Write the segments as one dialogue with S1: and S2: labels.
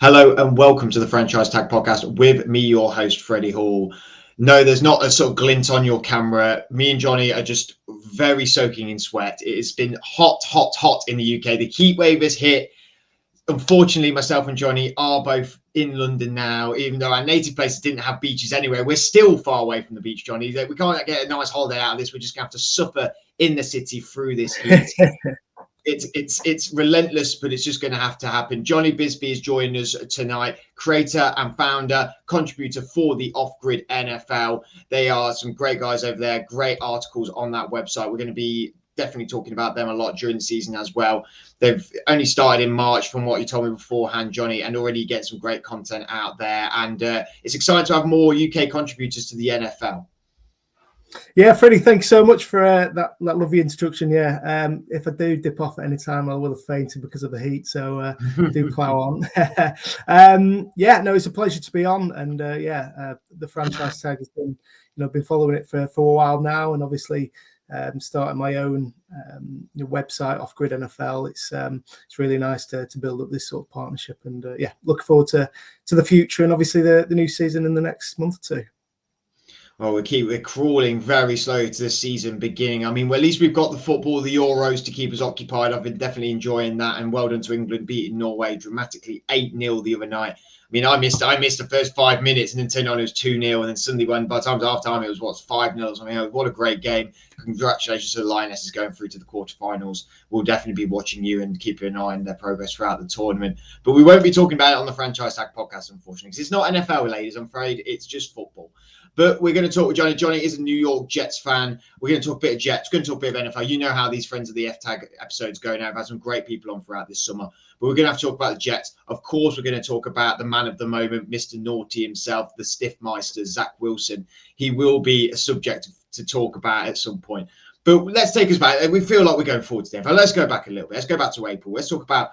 S1: Hello and welcome to the Franchise Tag Podcast with me, your host, Freddie Hall. No, there's not a sort of glint on your camera. Me and Jonny are just very soaking in sweat. It has been hot, hot, hot in the UK. The heat wave has hit. Unfortunately, myself and Jonny are both in London now, even though our native places didn't have beaches anywhere. We're still far away from the beach, Jonny. We can't get a nice holiday out of this. We're just going to have to suffer in the city through this heat. It's relentless, but it's just going to have to happen. Jonny Bisby is joining us tonight, creator and founder, contributor for the Off-Grid NFL. They are some great guys over there, great articles on that website. We're going to be definitely talking about them a lot during the season as well. They've only started in March from what you told me beforehand, Jonny, and already get some great content out there. And it's exciting to have more UK contributors to the NFL.
S2: Yeah, Freddie, thanks so much for that lovely introduction. Yeah, if I do dip off at any time, I will have fainted because of the heat. So do plow on. Yeah, no, it's a pleasure to be on. And the franchise tag has been, been following it for a while now, and obviously starting my own website, Off-Grid NFL. It's really nice to build up this sort of partnership, and look forward to the future and obviously the new season in the next month or two.
S1: Well, we're crawling very slowly to the season beginning. I mean, well, at least we've got the football, the Euros to keep us occupied. I've been definitely enjoying that, and well done to England beating Norway dramatically 8-0 the other night. I mean, I missed the first 5 minutes and then turned on it was 2-0, and then suddenly by the time it was half time, it was 5-0. I mean, what a great game. Congratulations to the Lionesses going through to the quarterfinals. We'll definitely be watching you and keeping an eye on their progress throughout the tournament. But we won't be talking about it on the Franchise Tag Podcast, unfortunately, because it's not NFL, ladies, I'm afraid. It's just football. But we're going to talk with Jonny. Jonny is a New York Jets fan. We're going to talk a bit of Jets. We're going to talk a bit of NFL. You know how these Friends of the F-Tag episodes go now. I've had some great people on throughout this summer. But we're going to have to talk about the Jets. Of course, we're going to talk about the man of the moment, Mr. Naughty himself, the Stiffmeister, Zach Wilson. He will be a subject to talk about at some point. But let's take us back. We feel like we're going forward to the NFL. Let's go back a little bit. Let's go back to April. Let's talk about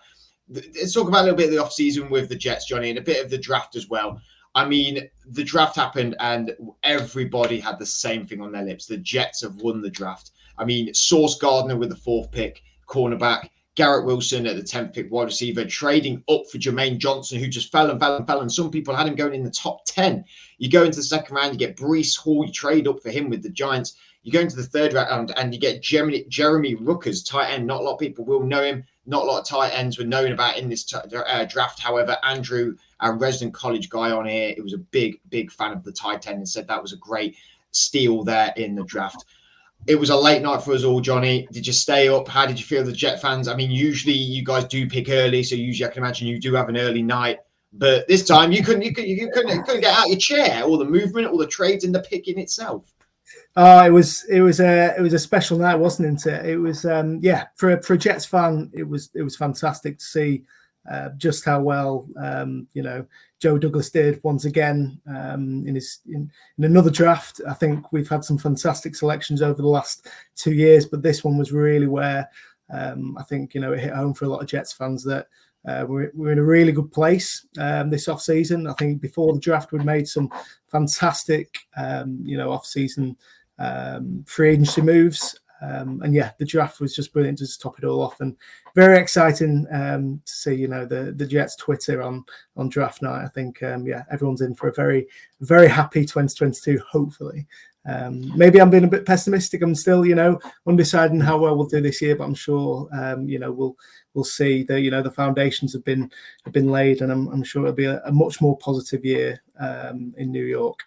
S1: a little bit of the offseason with the Jets, Jonny, and a bit of the draft as well. I mean, the draft happened and everybody had the same thing on their lips. The Jets have won the draft. I mean, Sauce Gardner with the 4th pick, cornerback, Garrett Wilson at the 10th pick, wide receiver, trading up for Jermaine Johnson, who just fell. And some people had him going in the top 10. You go into the second round, you get Breece Hall, you trade up for him with the Giants. You go into the third round and you get Jeremy Ruckers, tight end. Not a lot of people will know him. Not a lot of tight ends were known about in this draft. However, Andrew, our resident college guy on here, it was a big fan of the tight end and said that was a great steal there in the draft. It was a late night for us all, Jonny. Did you stay up? How did you feel, the Jet fans? I mean, usually you guys do pick early, so usually I can imagine you do have an early night. But this time you couldn't get out your chair, or the movement, or the trades in the picking itself.
S2: It was a special night, wasn't it? It was for a Jets fan, it was fantastic to see just how well Joe Douglas did once again in another draft. I think we've had some fantastic selections over the last 2 years, but this one was really where I think it hit home for a lot of Jets fans that we're in a really good place this off-season. I think before the draft we'd made some fantastic off-season free agency moves. The draft was just brilliant to just top it all off, and very exciting to see the Jets Twitter on draft night. I think everyone's in for a very, very happy 2022, hopefully. Maybe I'm being a bit pessimistic. I'm still undecided how well we'll do this year, but I'm sure we'll see that the foundations have been laid, and I'm sure it'll be a much more positive year in New York.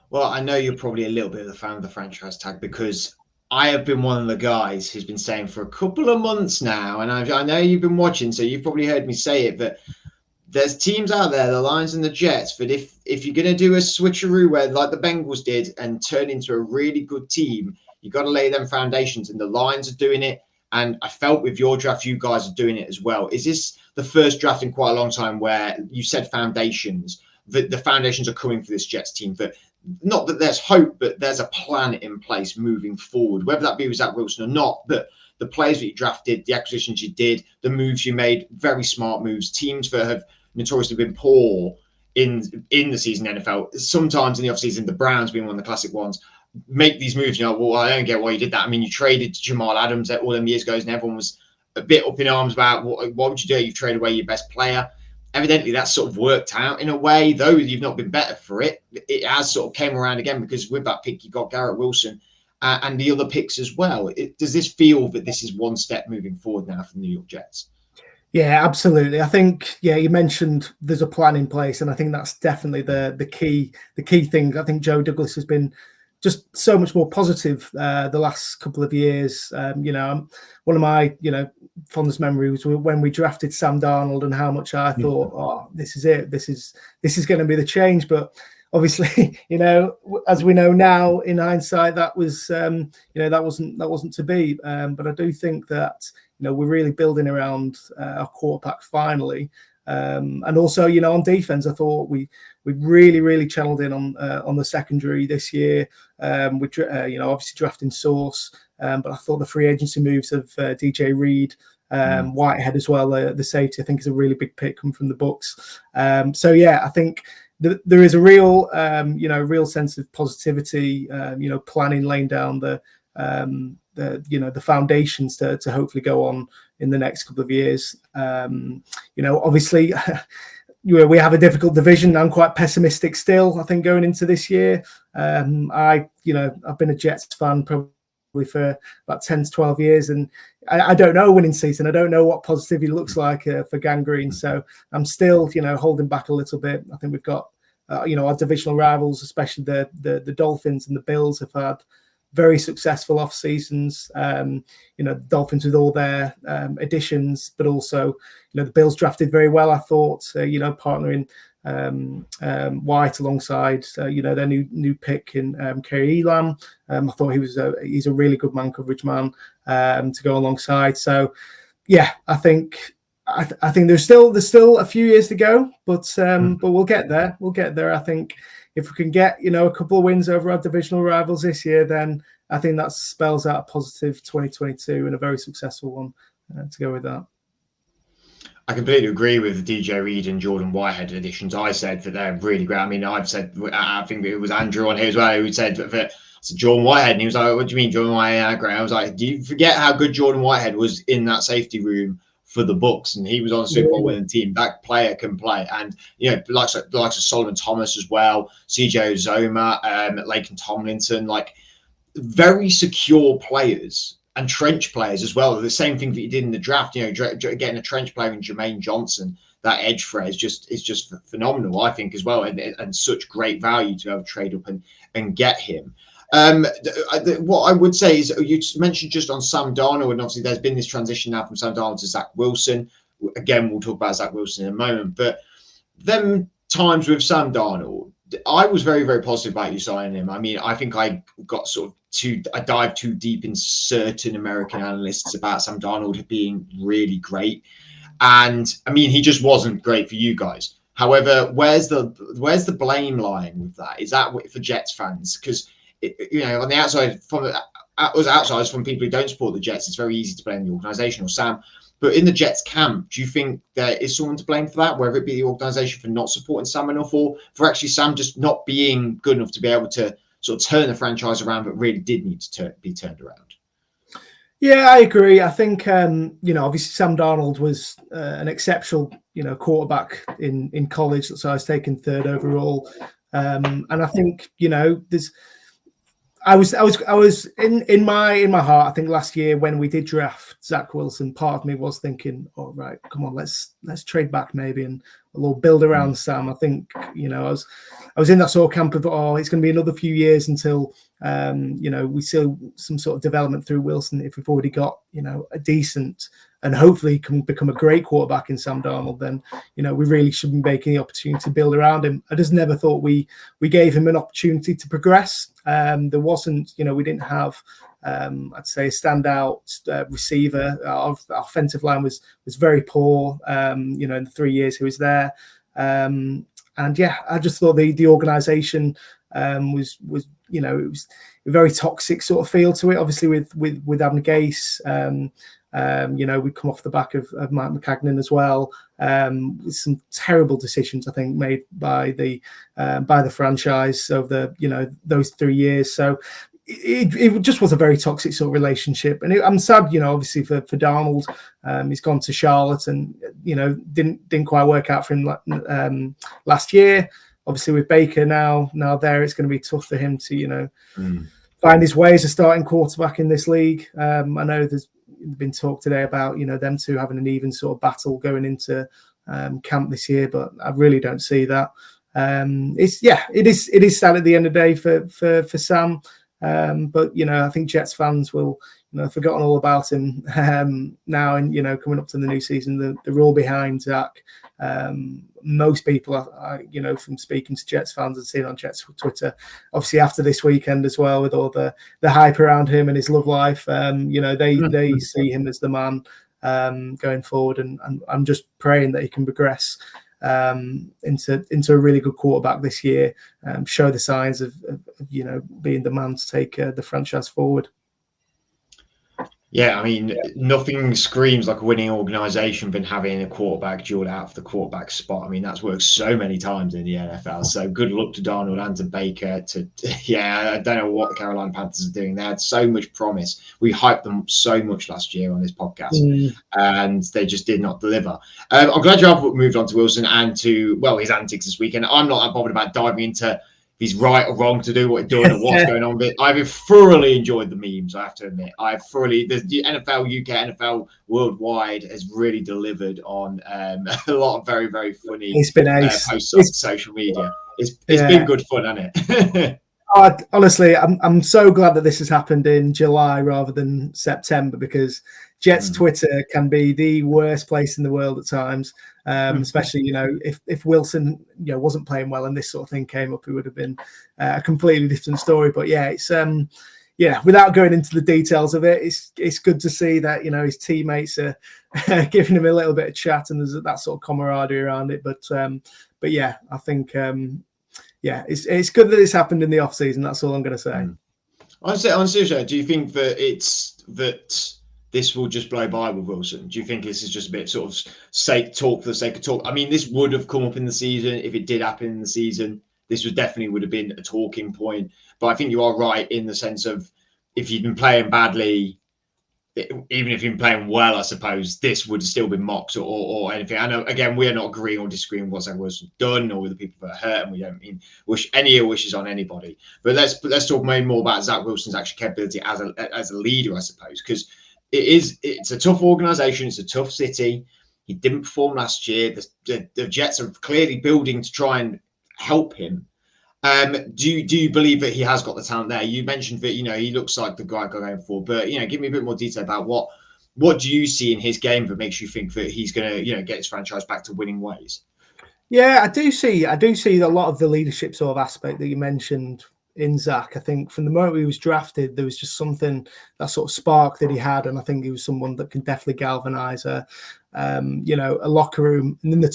S1: Well, I know you're probably a little bit of the fan of the franchise tag, because I have been one of the guys who's been saying for a couple of months now, and I know you've been watching, so you've probably heard me say it, but there's teams out there, the Lions and the Jets, that if you're going to do a switcheroo where like the Bengals did and turn into a really good team, you've got to lay them foundations, and the Lions are doing it. And I felt with your draft, you guys are doing it as well. Is this the first draft in quite a long time where you said foundations, that the foundations are coming for this Jets team, that not that there's hope, but there's a plan in place moving forward, whether that be with Zach Wilson or not, but the players that you drafted, the acquisitions you did, the moves you made, very smart moves. Teams that have notoriously been poor in the season NFL, sometimes in the offseason, the Browns being one of the classic ones, make these moves. Well, I don't get why you did that. I mean, you traded Jamal Adams all them years ago, and everyone was a bit up in arms about what would you do? You've traded away your best player. evidently that's sort of worked out in a way, though you've not been better for it. It has sort of came around again, because with that pick, you got Garrett Wilson and the other picks as well. Does this feel that this is one step moving forward now for the New York Jets?
S2: Yeah, absolutely. I think, yeah, you mentioned there's a plan in place, and I think that's definitely the key thing. I think Joe Douglas has been just so much more positive the last couple of years. One of my fondest memories was when we drafted Sam Darnold, and how much I thought, oh, this is it. This is going to be the change. But obviously, as we know now in hindsight, that was that wasn't to be. But I do think that we're really building around our quarterback finally. And also, on defense, I thought we really channeled in on the secondary this year. Obviously drafting Sauce, but I thought the free agency moves of DJ Reed, Whitehead as well, the safety, I think is a really big pick coming from the Bucs. So yeah, I think there is a real real sense of positivity. Planning, laying down the foundations to hopefully go on in the next couple of years. Obviously we have a difficult division. I'm quite pessimistic still, I think, going into this year. I've been a Jets fan probably for about 10 to 12 years, and I don't know winning season. I don't know what positivity looks like for Gangrene. So I'm still, holding back a little bit. I think we've got, our divisional rivals, especially the Dolphins and the Bills, have had very successful off seasons. The Dolphins with all their additions, but also, the Bills drafted very well, I thought, partnering White alongside, their new pick in Kerry Elam. I thought he's a really good man coverage man to go alongside. So, yeah, I think there's still a few years to go, but we'll get there. We'll get there. I think if we can get a couple of wins over our divisional rivals this year, then I think that spells out a positive 2022 and a very successful one to go with that.
S1: I completely agree with the DJ Reed and Jordan Whitehead additions. I said that they're really great. I mean, I think it was Andrew on here as well who said that Jordan Whitehead, and he was like, "What do you mean, Jordan Whitehead?" Great. I was like, "Do you forget how good Jordan Whitehead was in that safety room for the Bucs, and he was on a Super Bowl winning team? That player can play." And likes of Solomon Thomas as well, CJ Uzoma, Laken Tomlinson, like very secure players and trench players as well. The same thing that you did in the draft, getting a trench player in Jermaine Johnson, that edge threat is just phenomenal, I think, as well, and such great value to be able to trade up and get him. What I would say is, you mentioned just on Sam Darnold, and obviously there's been this transition now from Sam Darnold to Zach Wilson. Again, we'll talk about Zach Wilson in a moment, but them times with Sam Darnold, I was very, very positive about you signing him. I mean, I think I got I dived too deep in certain American analysts about Sam Darnold being really great. And I mean, he just wasn't great for you guys. However, where's the blame lying with that? Is that for Jets fans? Because on the outside, from us outsiders, from people who don't support the Jets, it's very easy to blame the organization or Sam. But in the Jets camp, do you think there is someone to blame for that, whether it be the organization for not supporting Sam enough, or for actually Sam just not being good enough to be able to sort of turn the franchise around, but really did need to be turned around?
S2: Yeah, I agree. I think, obviously Sam Darnold was an exceptional, quarterback in college. So I was taken third overall. And I think, I was in my heart. I think last year when we did draft Zach Wilson, part of me was thinking, "Oh right, come on, let's trade back maybe and we'll build around Sam." I think I was in that sort of camp of, it's going to be another few years until we see some sort of development through Wilson. If we've already got a decent and hopefully can become a great quarterback in Sam Darnold, then we really should be making the opportunity to build around him. I just never thought we gave him an opportunity to progress. There wasn't, we didn't have, I'd say, a standout receiver. Our offensive line was very poor, in the 3 years he was there. And yeah, I just thought the organisation was it was a very toxic sort of feel to it. Obviously with Adam Gase, we come off the back of Mike McCagnon as well, with some terrible decisions, I think, made by the franchise over those 3 years. So it just was a very toxic sort of relationship, and I'm sad, obviously for Darnold. He's gone to Charlotte, and didn't quite work out for him last year. Obviously with Baker now there, it's going to be tough for him to find his way as a starting quarterback in this league. I know there's been talk today about them two having an even sort of battle going into camp this year, but I really don't see that. It is sad at the end of the day for Sam, but I think Jets fans will have forgotten all about him now, and coming up to the new season, they're all behind Zach. Most people are from speaking to Jets fans and seeing on Jets Twitter, obviously after this weekend as well, with all the hype around him and his love life, they see him as the man going forward, and I'm just praying that he can progress into a really good quarterback this year, show the signs of being the man to take the franchise forward.
S1: Yeah, I mean, nothing screams like a winning organisation than having a quarterback duel out for the quarterback spot. I mean, that's worked so many times in the NFL. So good luck to Darnold and to Baker. I don't know what the Carolina Panthers are doing. They had so much promise. We hyped them so much last year on this podcast, and they just did not deliver. I'm glad you have moved on to Wilson and to, his antics this weekend. I'm not that bothered about diving into he's right or wrong to do what he's doing or what's going on. But I've thoroughly enjoyed the memes, I have to admit. The NFL UK, NFL worldwide has really delivered on a lot of very, very funny posts on social media. It's been good fun, hasn't it?
S2: Honestly, I'm so glad that this has happened in July rather than September, because Jets Twitter can be the worst place in the world at times. Especially, if Wilson, wasn't playing well and this sort of thing came up, it would have been a completely different story. But yeah, it's without going into the details of it, it's good to see that his teammates are giving him a little bit of chat, and there's that sort of camaraderie around it. But yeah, I think it's good that it's happened in the off season. That's all I'm going to say.
S1: Honestly, do you think that this will just blow by with Wilson? Do you think this is just a bit sort of talk for the sake of talk? I mean, this would have come up in the season if it did happen in the season. This would have been a talking point. But I think you are right in the sense of, if you've been playing badly, even if you've been playing well, I suppose this would have still been mocked or anything. I know, again, we're not agreeing or disagreeing with what Zach Wilson's done or with the people that are hurt, and we don't mean wish any ill wishes on anybody. But let's talk more about Zach Wilson's actual capability as a leader, I suppose, because it's a tough organisation, it's a tough city. He didn't perform last year. The Jets are clearly building to try and help him. Do you believe that he has got the talent there? You mentioned that he looks like the guy going forward, but give me a bit more detail about what do you see in his game that makes you think that he's going to get his franchise back to winning ways?
S2: Yeah, I do see a lot of the leadership sort of aspect that you mentioned in Zach. I think from the moment he was drafted, there was just something, that sort of spark that he had, and I think he was someone that can definitely galvanize a locker room. And then the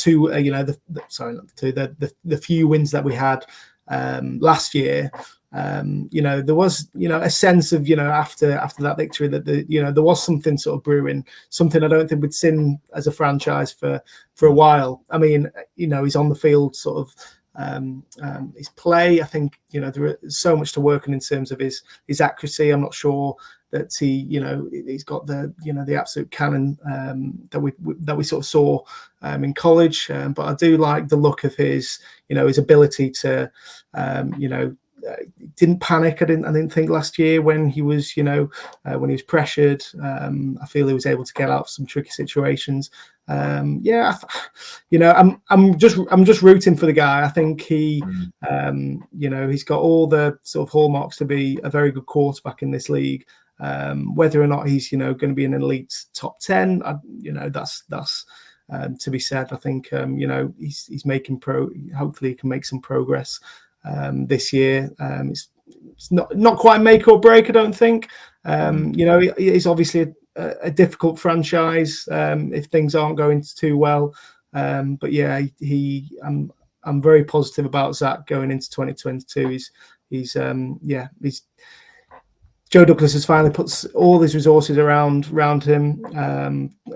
S2: few wins that we had last year, there was a sense of after that victory that there was something sort of brewing, something I don't think we'd seen as a franchise for a while. I mean, he's on the field sort of. His play, I think there is so much to work on in terms of his accuracy. I'm not sure that he's got the absolute cannon that we sort of saw in college, but I do like the look of his ability to didn't panic. I didn't think last year when he was pressured. I feel he was able to get out of some tricky situations. I'm just rooting for the guy. I think he he's got all the sort of hallmarks to be a very good quarterback in this league. Whether or not he's going to be an elite top 10, that's to be said. I think he's making hopefully he can make some progress this year. It's not quite make or break, I don't think. It's obviously a difficult franchise if things aren't going too well. But yeah, I'm very positive about Zach going into 2022. He's Joe Douglas has finally put all his resources around him.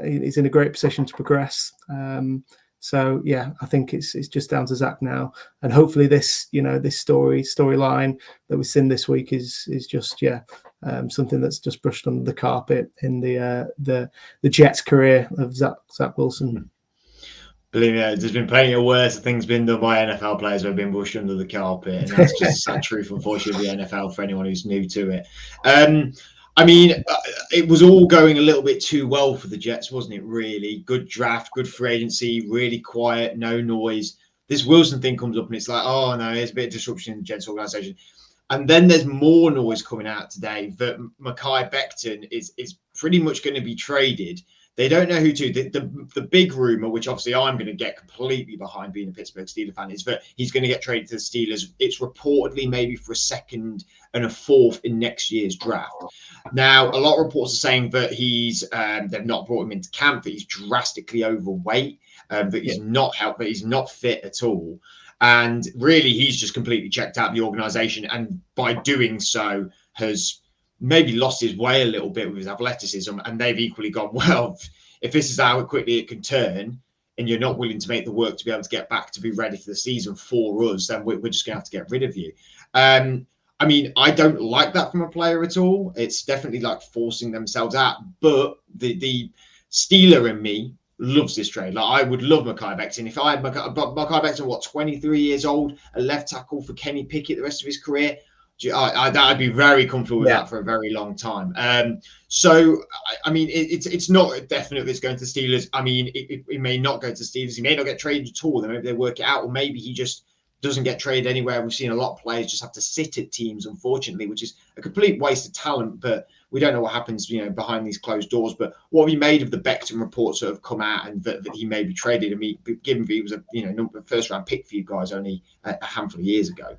S2: He's in a great position to progress. So yeah, I think it's just down to Zach now, and hopefully this this storyline that we've seen this week is just something that's just brushed under the carpet in the Jets career of Zach Wilson.
S1: Believe me, there's been plenty of worse things been done by NFL players who have been brushed under the carpet, and that's just a sad truth, unfortunately, of the NFL for anyone who's new to it. I mean, it was all going a little bit too well for the Jets, wasn't it, really? Good draft, good free agency, really quiet, no noise. This Wilson thing comes up and it's like, oh, no, there's a bit of disruption in the Jets organization. And then there's more noise coming out today that Mekhi Becton is pretty much going to be traded. They don't know who to. The big rumor, which obviously I'm going to get completely behind being a Pittsburgh Steelers fan, is that he's going to get traded to the Steelers. It's reportedly maybe for a second and a fourth in next year's draft. Now, a lot of reports are saying that they've not brought him into camp, that he's drastically overweight, that he's not healthy, that he's not fit at all. And really, he's just completely checked out the organization. And by doing so, has maybe lost his way a little bit with his athleticism, and they've equally gone, well, if this is how quickly it can turn and you're not willing to make the work to be able to get back to be ready for the season for us, then we're just going to have to get rid of you. I mean, I don't like that from a player at all. It's definitely like forcing themselves out, but the Steeler in me loves this trade. Like, I would love Mekhi Becton. If I had Mekhi Becton, 23 years old, a left tackle for Kenny Pickett the rest of his career, I'd be very comfortable with that for a very long time. So, I mean, it's not definite it's going to the Steelers. I mean, it may not go to the Steelers. He may not get traded at all. Maybe they work it out, or maybe he just doesn't get traded anywhere. We've seen a lot of players just have to sit at teams, unfortunately, which is a complete waste of talent. But we don't know what happens, behind these closed doors. But what have you made of the Becton reports that have come out and that he may be traded? I mean, given that he was a first-round pick for you guys only a handful of years ago.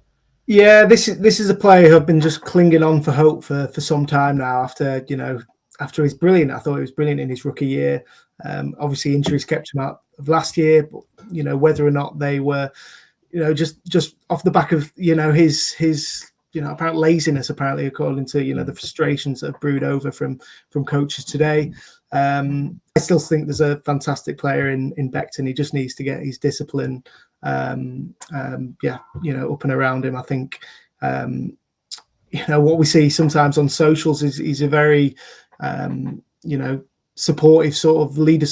S2: Yeah, this is a player who I've been just clinging on for hope for some time now. After he's brilliant, I thought he was brilliant in his rookie year. Obviously, injuries kept him out of last year, but whether or not they were, just off the back of his apparent laziness, apparently according to the frustrations that have brewed over from coaches today. I still think there's a fantastic player in Becton. He just needs to get his discipline up and around him. I think what we see sometimes on socials is he's a very supportive sort of leader,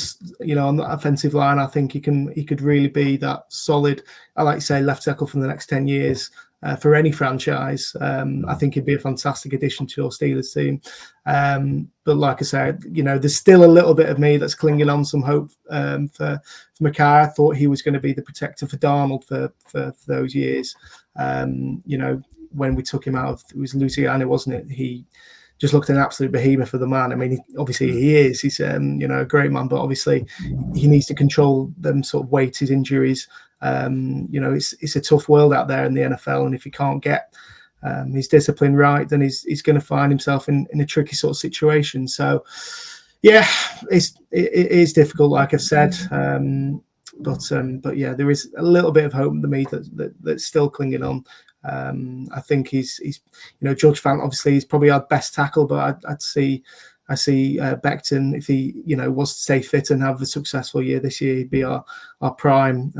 S2: on the offensive line. I think he could really be that solid, I like to say, left tackle for the next 10 years for any franchise. I think he'd be a fantastic addition to your Steelers team. But like I said, there's still a little bit of me that's clinging on some hope for Mekhi. I thought he was going to be the protector for Darnold for those years. When we took him out of, it was Louisiana, wasn't it? He just looked an absolute behemoth for the man. I mean, obviously he is. He's a great man, but obviously he needs to control them sort of weight, his injuries. It's a tough world out there in the NFL, and if he can't get his discipline right, then he's going to find himself in a tricky sort of situation. So, yeah, it is difficult, like I've said. But yeah, there is a little bit of hope in me that's still clinging on. I think he's George Fant, obviously he's probably our best tackle, but I see Becton, if he was to stay fit and have a successful year this year, he'd be our prime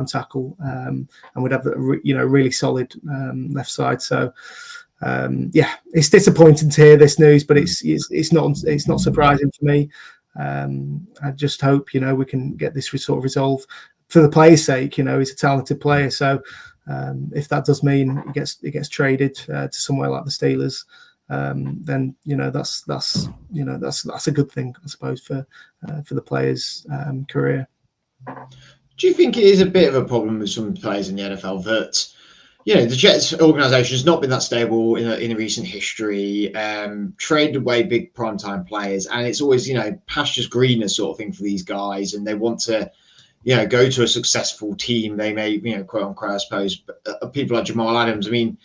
S2: tackle, and would have a really solid left side. So it's disappointing to hear this news, but it's not surprising for me. I just hope we can get this sort of resolved for the player's sake. He's a talented player, so if that does mean he gets traded to somewhere like the Steelers, then that's a good thing, I suppose, for the player's career.
S1: Do you think it is a bit of a problem with some players in the NFL that the Jets organization has not been that stable in recent history, traded away big primetime players, and it's always pastures greener sort of thing for these guys, and they want to go to a successful team. They may quote unquote, I suppose, people like Jamal Adams, and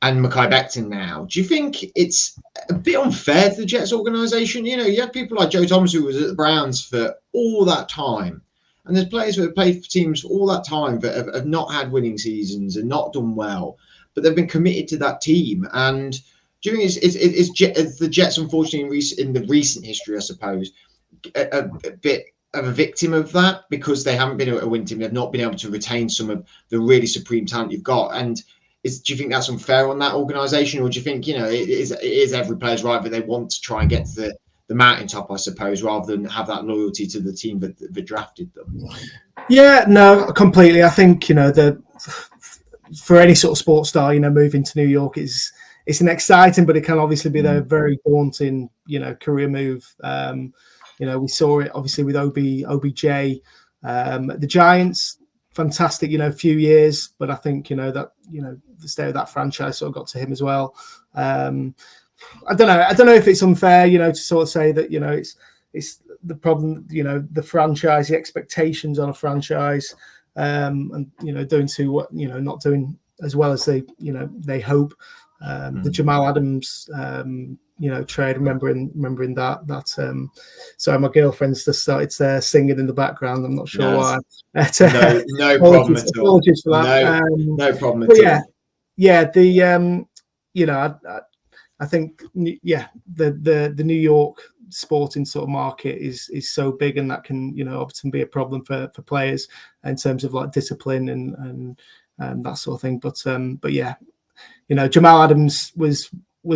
S1: Mekhi Becton now. Do you think it's a bit unfair to the Jets organization? You have people like Joe Thomas, who was at the Browns for all that time. And there's players who have played for teams for all that time that have not had winning seasons and not done well, but they've been committed to that team. And during it's the Jets, unfortunately, in the recent history, I suppose, a bit of a victim of that because they haven't been able to win team. They've not been able to retain some of the really supreme talent you've got. And do you think that's unfair on that organisation, or do you think it is every player's right, but they want to try and get to the mountaintop, I suppose, rather than have that loyalty to the team that drafted them?
S2: Yeah, no, completely. I think for any sort of sports star, moving to New York it's an exciting, but it can obviously be a very daunting, career move. We saw it obviously with OBJ, the Giants. Fantastic, few years, but I think the state of that franchise sort of got to him as well. I don't know if it's unfair, to sort of say that it's the problem, the franchise, the expectations on a franchise, and doing not doing as well as they hope. The Jamal Adams trade, remembering that sorry, my girlfriend's just started singing in the background. I'm not sure why.
S1: No problem at all.
S2: Apologies for that.
S1: No problem at all.
S2: I think the New York sporting sort of market is so big, and that can often be a problem for players in terms of like discipline and that sort of thing. But yeah, Jamal Adams was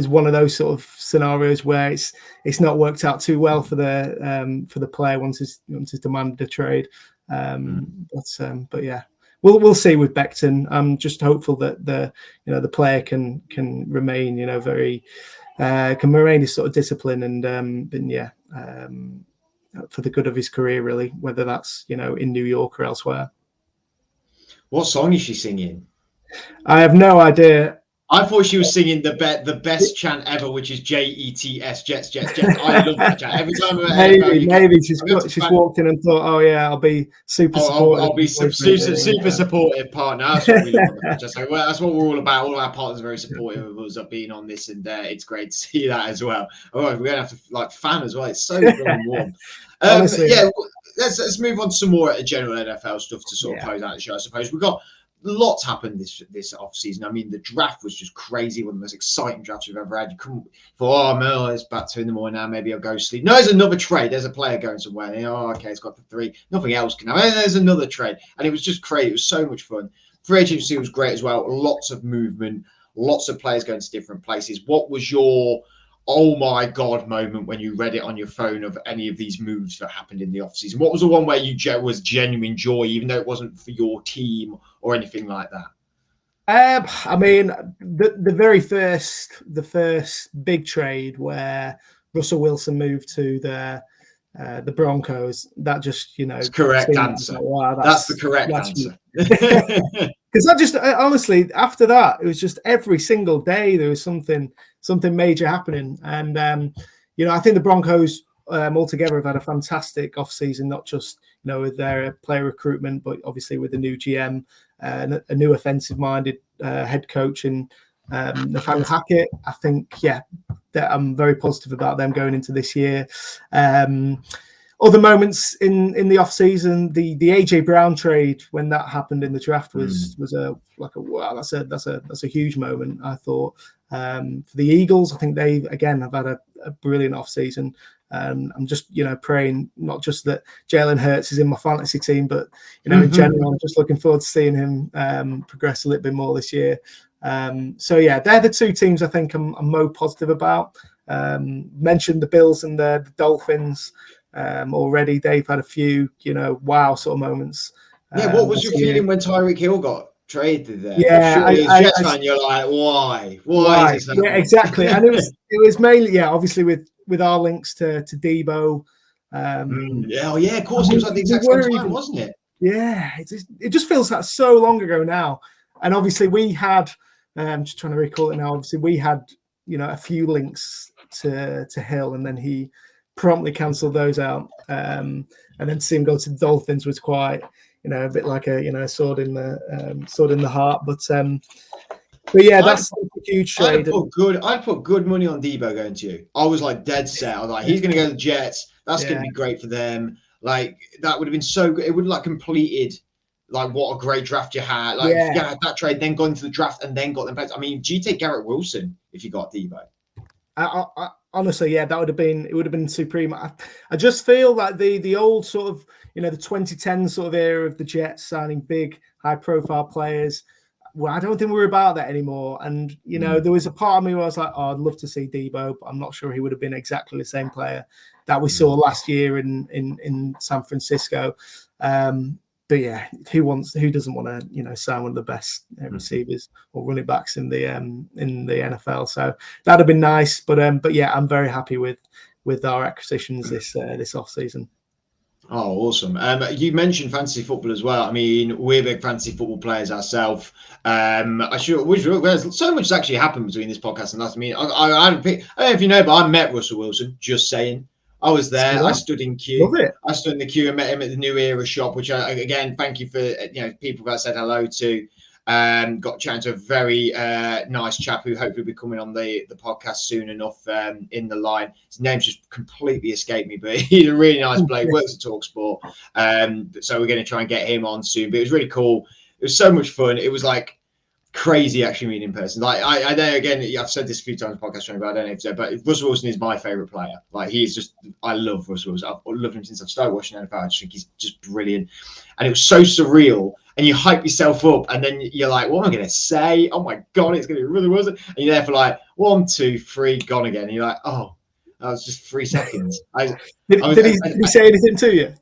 S2: one of those sort of scenarios where it's not worked out too well for the player once he's demanded a trade. But yeah, we'll see with Becton. I'm just hopeful that the player can remain can remain his sort of discipline and for the good of his career, really, whether that's in New York or elsewhere.
S1: What song is she singing?
S2: I have no idea.
S1: I thought she was singing the best chant ever, which is JETS, Jets, Jets, Jets. I love that chant. Every time
S2: maybe she's walked in and thought, oh yeah, I'll be super supportive.
S1: I'll be super supportive partner. That's what we love on the podcast. So, that's what we're all about. All our partners are very supportive of us of being on this, and it's great to see that as well. All right, we're gonna have to fan as well. It's so warm.
S2: Honestly,
S1: let's move on to some more general NFL stuff to sort of close out the show. I suppose we've got lots happened this off season. I mean, the draft was just crazy. One of the most exciting drafts we've ever had. You couldn't it's about 2 a.m. now. Maybe I'll go sleep. No, there's another trade. There's a player going somewhere. And, okay, it's got the 3. Nothing else can happen. There's another trade, and it was just crazy. It was so much fun. Free agency was great as well. Lots of movement. Lots of players going to different places. What was your oh my God moment when you read it on your phone of any of these moves that happened in the offseason? What was the one where you was genuine joy, even though it wasn't for your team or anything like that?
S2: I mean, the first big trade where Russell Wilson moved to the Broncos, that just
S1: That's correct answer.
S2: Like, wow,
S1: that's the correct answer.
S2: Because that just honestly, after that, it was just every single day there was something major happening, and I think the Broncos altogether have had a fantastic offseason, not just with their player recruitment, but obviously with the new GM, a new offensive-minded head coach and Nathaniel Hackett. I think that I'm very positive about them going into this year. Other moments in the off season, the AJ Brown trade when that happened in the draft was wow, that's a huge moment. I thought for the Eagles, I think they again have had a brilliant off season. I'm just praying not just that Jalen Hurts is in my fantasy team, but in general, I'm just looking forward to seeing him progress a little bit more this year. They're the 2 teams I think I'm more positive about. Mentioned the Bills and the Dolphins. Already they've had a few wow sort of moments.
S1: What was your feeling when Tyreek Hill got traded there?
S2: As
S1: a Jets fan, you're like, why is this happening?
S2: Exactly. And it was mainly obviously with our links to Debo.
S1: Of course, it was like the exact same time, wasn't it?
S2: Yeah, it just feels like so long ago now. And obviously we had I'm just trying to recall it now. Obviously we had a few links to Hill, and then he promptly cancelled those out, and then to see him go to the Dolphins was quite, a bit like a sword in the heart. But yeah, that's a huge trade.
S1: I'd put good money on Debo going to you. I was like dead set. I was like, he's going to go to the Jets. That's going to be great for them. Like that would have been so good. It would have like completed like what a great draft you had. Like if you had that trade, then gone into the draft and then got them back. I mean, do you take Garrett Wilson if you got Debo?
S2: Honestly, yeah, that would have been supreme. I just feel like the old sort of, the 2010 sort of era of the Jets signing big, high-profile players. Well, I don't think we're about that anymore. And there was a part of me where I was like, oh, I'd love to see Debo, but I'm not sure he would have been exactly the same player that we saw last year in San Francisco. But yeah, who doesn't want to, sign one of the best receivers or running backs in the NFL? So that'd have been nice. But yeah, I'm very happy with our acquisitions this off season.
S1: Oh, awesome. You mentioned fantasy football as well. I mean, we're big fantasy football players ourselves. So much has actually happened between this podcast and last. I mean, I don't know if you know, but I met Russell Wilson. Just saying. I was there. I stood in queue.
S2: Love it.
S1: I stood in the queue and met him at the New Era shop, which again, thank you for people that I said hello to. Got chatting to a very nice chap who hopefully will be coming on the podcast soon enough in the line. His name's just completely escaped me, but he's a really nice bloke. Works at TalkSport, so we're going to try and get him on soon. But it was really cool. It was so much fun. It was like crazy actually meeting in person. Like I know, again, I've said this a few times in the podcast, Jonny, but I don't know if so. But Russell Wilson is my favorite player. Like he is just, I love Russell Wilson. I've loved him since I've started watching NFL. I just think he's just brilliant, and it was so surreal. And you hype yourself up, and then you're like, "What am I going to say? Oh my god, it's going to be Russell Wilson!" And you're there for like 1, 2, 3, gone again. And you're like, "Oh, that was just 3 seconds."
S2: Did he say anything to you?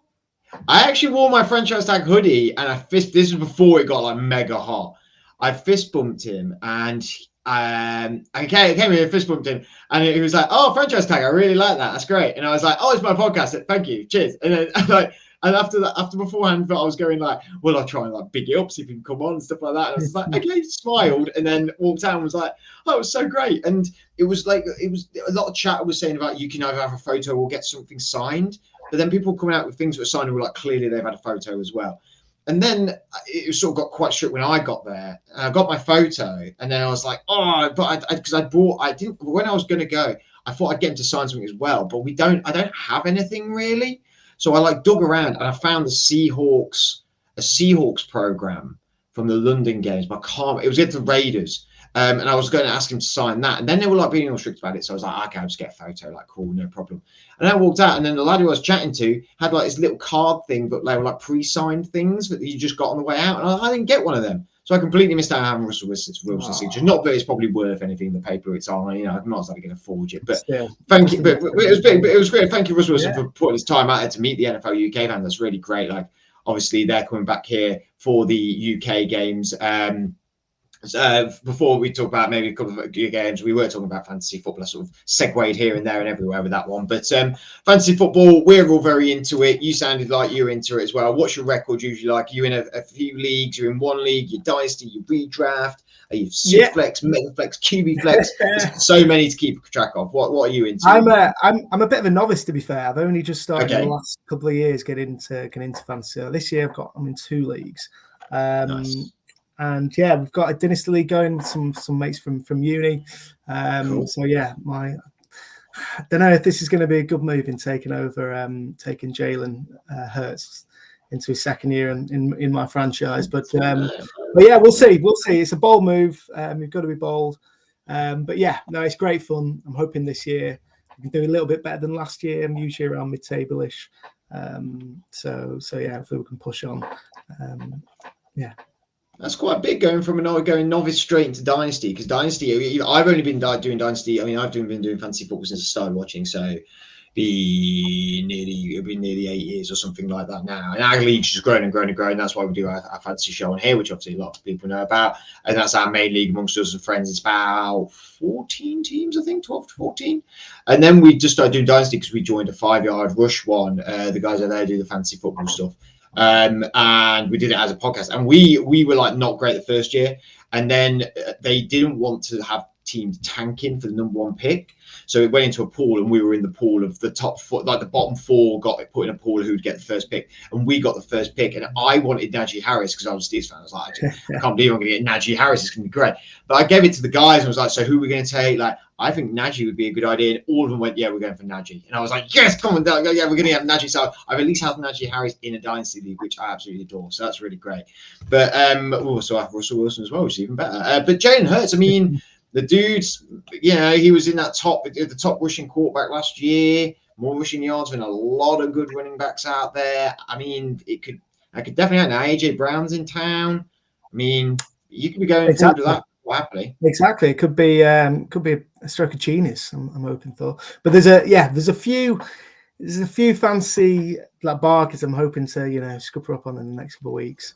S1: I actually wore my franchise tag hoodie, and this was before it got like mega hot. I fist bumped him, and I came here and fist bumped him, and he was like, "Oh, franchise tag, I really like that. That's great." And I was like, "Oh, it's my podcast. Thank you, cheers." And then and after beforehand, I was going like, "Well, I'll try and like big it up, see if he can come on and stuff like that." And I was like, "Okay," smiled, and then walked out and was like, "Oh, it was so great." And it was a lot of chat was saying about you can either have a photo or get something signed, but then people coming out with things that were signed were like clearly they've had a photo as well. And then it sort of got quite strict when I got there. I got my photo, and then I was like, "Oh," but when I was going to go, I thought I'd get him to sign something as well, but I don't have anything really. So I dug around and I found a Seahawks program from the London games. But it was against the Raiders. And I was going to ask him to sign that. And then they were being all strict about it. So I was like, "Okay, I'll just get a photo." Cool, no problem. And I walked out, and then the lad who I was chatting to had this little card thing, but they were pre-signed things that you just got on the way out. And I didn't get one of them. So I completely missed out on having Russell Wilson's signature. Not that it's probably worth anything, the paper it's on. I'm not going to forge it. But thank you. But it was great. Thank you, Russell Wilson, for putting his time out there to meet the NFL UK fan. That's really great. Obviously, they're coming back here for the UK games. Before we talk about maybe a couple of games, we were talking about fantasy football. I sort of segued here and there and everywhere with that one. But fantasy football, we're all very into it. You sounded like you're into it as well. What's your record usually like? Are you in a few leagues? You're in one league, your dynasty, your redraft? Are you Superflex, Megaflex, QB Flex? There's so many to keep track of. What are you into?
S2: I'm a bit of a novice, to be fair. I've only just started in the last couple of years getting into fantasy. This year I'm in 2 leagues.
S1: Nice.
S2: And yeah, we've got a dynasty league going with some mates from uni.
S1: Cool.
S2: So yeah, I don't know if this is going to be a good move in taking Jalen Hurts into his second year in my franchise. But yeah, we'll see. It's a bold move. We've got to be bold. But yeah, no, it's great fun. I'm hoping this year we can do a little bit better than last year. I'm usually around mid-table-ish. So yeah, hopefully we can push on. Yeah.
S1: That's quite big going from going novice straight into dynasty, because dynasty, I've only been doing dynasty. I mean, I've been doing fantasy football since I started watching, so it'll be nearly 8 years or something like that now. And our league's just grown and grown and grown. That's why we do our fantasy show on here, which obviously a lot of people know about. And that's our main league amongst us and friends. It's about 14 teams, I think, 12 to 14. And then we just started doing dynasty because we joined a 5-yard rush one. The guys over there do the fantasy football stuff. And we did it as a podcast, and we were not great the first year, and then they didn't want to have teams tanking for the number 1 pick, so it went into a pool, and we were in the pool of the top 4, the bottom 4 got put in a pool of who'd get the first pick, and we got the first pick. And I wanted Najee Harris because I was a Steelers fan. I was like, I can't believe I'm going to get Najee Harris. It's going to be great. But I gave it to the guys and was like, "So who are we going to take?" I think Najee would be a good idea. And all of them went, "Yeah, we're going for Najee." And I was like, "Yes, come on, yeah, we're going to have Najee." So I've at least had Najee Harris in a dynasty league, which I absolutely adore. So that's really great. But we also have Russell Wilson as well, which is even better. But Jalen Hurts, I mean, the dude's, he was in the top rushing quarterback last year, more rushing yards than a lot of good running backs out there. I mean, I could definitely now AJ Brown's in town. I mean, you could be going forward to that happily.
S2: Exactly. It could be a stroke of genius, I'm hoping for. But there's a few fancy like bargains I'm hoping to, scupper up on in the next couple of weeks.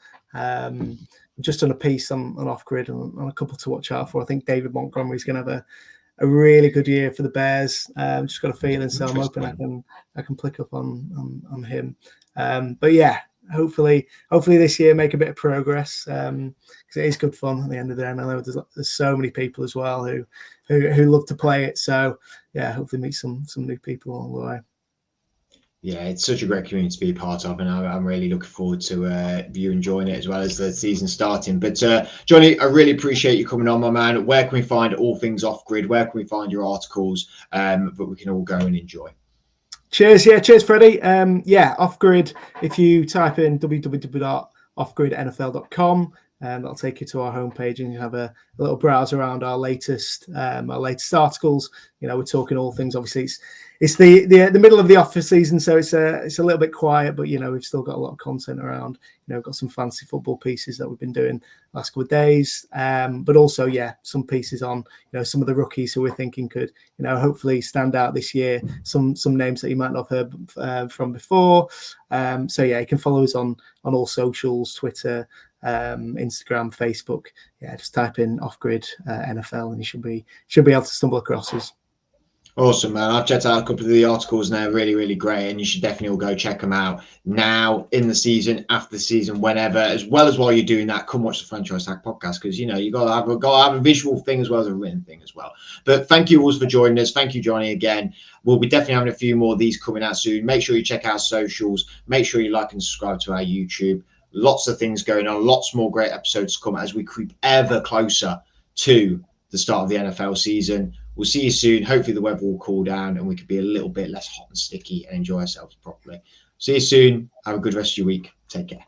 S2: Just on a piece on off grid and on a couple to watch out for. I think David Montgomery's going to have a really good year for the Bears. Just got a feeling, so I'm hoping I can pick up on him. But yeah, hopefully this year make a bit of progress, because it is good fun at the end of the day. And I know there's so many people as well who love to play it. So yeah, hopefully meet some new people along the way.
S1: Yeah, it's such a great community to be a part of, and I'm really looking forward to you enjoying it as well as the season starting. But Jonny, I really appreciate you coming on, my man. Where can we find all things off grid? Where can we find your articles that we can all go and enjoy?
S2: Cheers, Freddie. Off grid. If you type in www.offgridnfl.com, that'll take you to our homepage, and you have a little browse around our latest articles. We're talking all things. Obviously, it's the middle of the off season, so it's a little bit quiet, but we've still got a lot of content around. We've got some fancy football pieces that we've been doing last couple of days, but also some pieces on some of the rookies who we're thinking could hopefully stand out this year. Some names that you might not have heard from before. You can follow us on all socials, Twitter, Instagram, Facebook. Just type in Off Grid NFL, and you should be able to stumble across us.
S1: Awesome, man. I've checked out a couple of the articles now, really, really great. And you should definitely all go check them out now, in the season, after the season, whenever, as well as while you're doing that, come watch the Franchise Tag podcast, because, you got to have a visual thing as well as a written thing as well. But thank you all for joining us. Thank you, Jonny, again. We'll be definitely having a few more of these coming out soon. Make sure you check our socials. Make sure you like and subscribe to our YouTube. Lots of things going on. Lots more great episodes to come as we creep ever closer to the start of the NFL season. We'll see you soon. Hopefully the weather will cool down and we can be a little bit less hot and sticky and enjoy ourselves properly. See you soon. Have a good rest of your week. Take care.